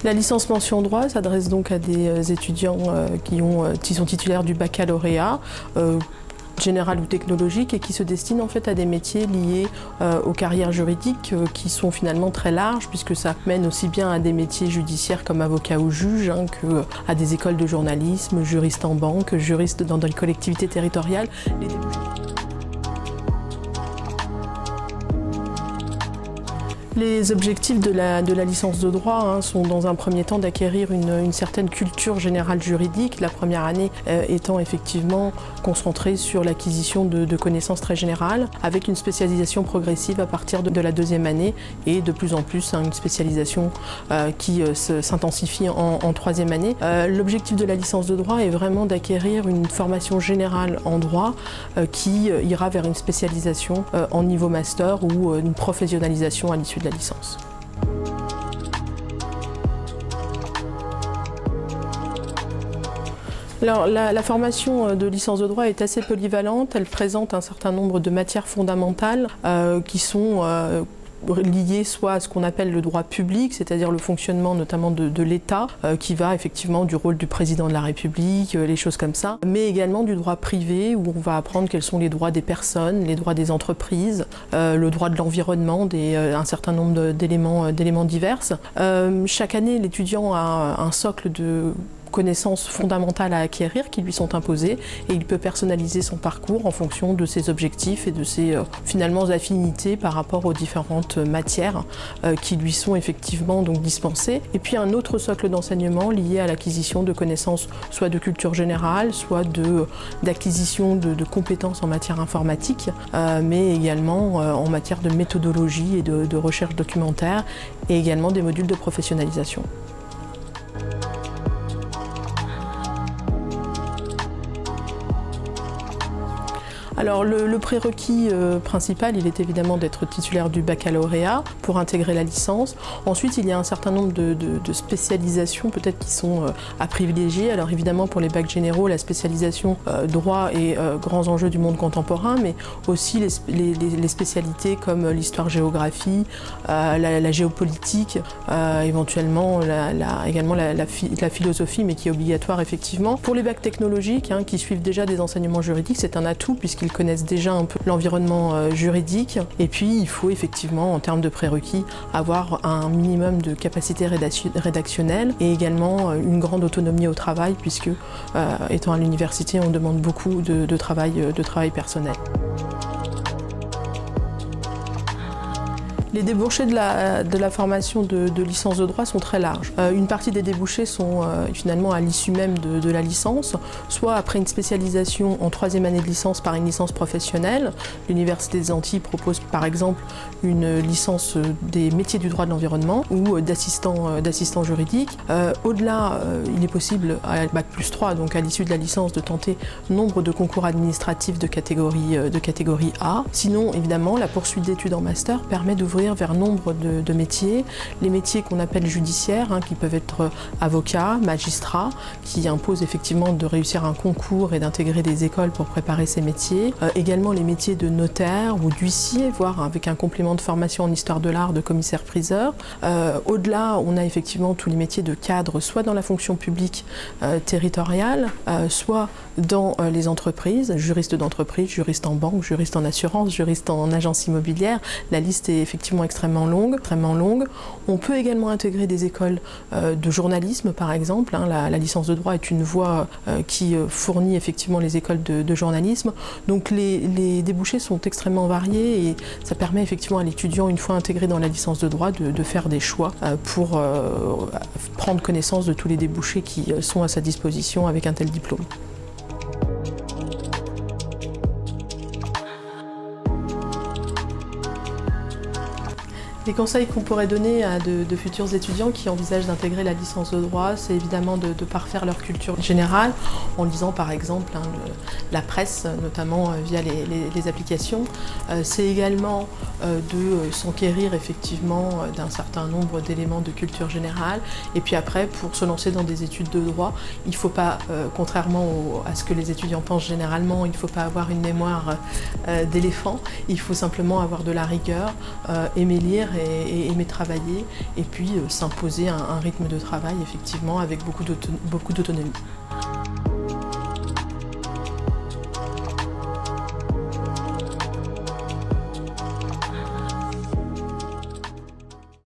La licence mention droit s'adresse donc à des étudiants qui sont titulaires du baccalauréat, général ou technologique, et qui se destinent en fait à des métiers liés aux carrières juridiques qui sont finalement très larges, puisque ça mène aussi bien à des métiers judiciaires comme avocat ou juge qu'à des écoles de journalisme, juriste en banque, juriste dans une collectivité territoriale. Les objectifs de la licence de droit sont dans un premier temps d'acquérir une certaine culture générale juridique, la première année étant effectivement concentrée sur l'acquisition de connaissances très générales, avec une spécialisation progressive à partir de la deuxième année et de plus en plus une spécialisation qui s'intensifie en troisième année. L'objectif de la licence de droit est vraiment d'acquérir une formation générale en droit qui ira vers une spécialisation en niveau master ou une professionnalisation à l'issue de la licence. Alors, la formation de licence de droit est assez polyvalente. Elle présente un certain nombre de matières fondamentales qui sont liées soit à ce qu'on appelle le droit public, c'est-à-dire le fonctionnement notamment de l'État, qui va effectivement du rôle du président de la République, les choses comme ça, mais également du droit privé, où on va apprendre quels sont les droits des personnes, les droits des entreprises, le droit de l'environnement, un certain nombre d'éléments divers. Chaque année, l'étudiant a un socle de connaissances fondamentales à acquérir qui lui sont imposées, et il peut personnaliser son parcours en fonction de ses objectifs et de ses finalement affinités par rapport aux différentes matières qui lui sont effectivement donc dispensées. Et puis un autre socle d'enseignement lié à l'acquisition de connaissances soit de culture générale, soit d'acquisition de compétences en matière informatique, mais également en matière de méthodologie et de recherche documentaire, et également des modules de professionnalisation. Alors le prérequis principal, il est évidemment d'être titulaire du baccalauréat pour intégrer la licence. Ensuite, il y a un certain nombre de spécialisations peut-être qui sont à privilégier. Alors évidemment, pour les bacs généraux, la spécialisation droit et grands enjeux du monde contemporain, mais aussi les spécialités comme l'histoire-géographie, la géopolitique, éventuellement également la philosophie, mais qui est obligatoire effectivement. Pour les bacs technologiques, qui suivent déjà des enseignements juridiques, c'est un atout puisqu'ils connaissent déjà un peu l'environnement juridique. Et puis il faut effectivement, en termes de prérequis, avoir un minimum de capacité rédactionnelle et également une grande autonomie au travail, puisque étant à l'université, on demande beaucoup de travail personnel. Les débouchés de la formation de licence de droit sont très larges. Une partie des débouchés sont finalement à l'issue même de la licence, soit après une spécialisation en troisième année de licence par une licence professionnelle. L'Université des Antilles propose par exemple une licence des métiers du droit de l'environnement ou d'assistant juridique. Au-delà, il est possible à Bac plus 3, donc à l'issue de la licence, de tenter nombre de concours administratifs de catégorie A. Sinon, évidemment, la poursuite d'études en master permet d'ouvrir vers nombre de métiers, les métiers qu'on appelle judiciaires, qui peuvent être avocats, magistrats, qui imposent effectivement de réussir un concours et d'intégrer des écoles pour préparer ces métiers. Également les métiers de notaire ou d'huissier, voire avec un complément de formation en histoire de l'art de commissaire-priseur. Au-delà, on a effectivement tous les métiers de cadre, soit dans la fonction publique territoriale, soit dans les entreprises, juriste d'entreprise, juriste en banque, juriste en assurance, juriste en agence immobilière. La liste est effectivement extrêmement longue. On peut également intégrer des écoles de journalisme, par exemple. La licence de droit est une voie qui fournit effectivement les écoles de journalisme. Donc les débouchés sont extrêmement variés, et ça permet effectivement à l'étudiant, une fois intégré dans la licence de droit, de faire des choix pour prendre connaissance de tous les débouchés qui sont à sa disposition avec un tel diplôme. Les conseils qu'on pourrait donner à de futurs étudiants qui envisagent d'intégrer la licence de droit, c'est évidemment de parfaire leur culture générale, en lisant par exemple la presse, notamment via les applications. C'est également de s'enquérir effectivement d'un certain nombre d'éléments de culture générale. Et puis après, pour se lancer dans des études de droit, il ne faut pas, contrairement à ce que les étudiants pensent généralement, il ne faut pas avoir une mémoire d'éléphant. Il faut simplement avoir de la rigueur, aimer lire et aimer travailler, et puis s'imposer un rythme de travail effectivement avec beaucoup d'autonomie.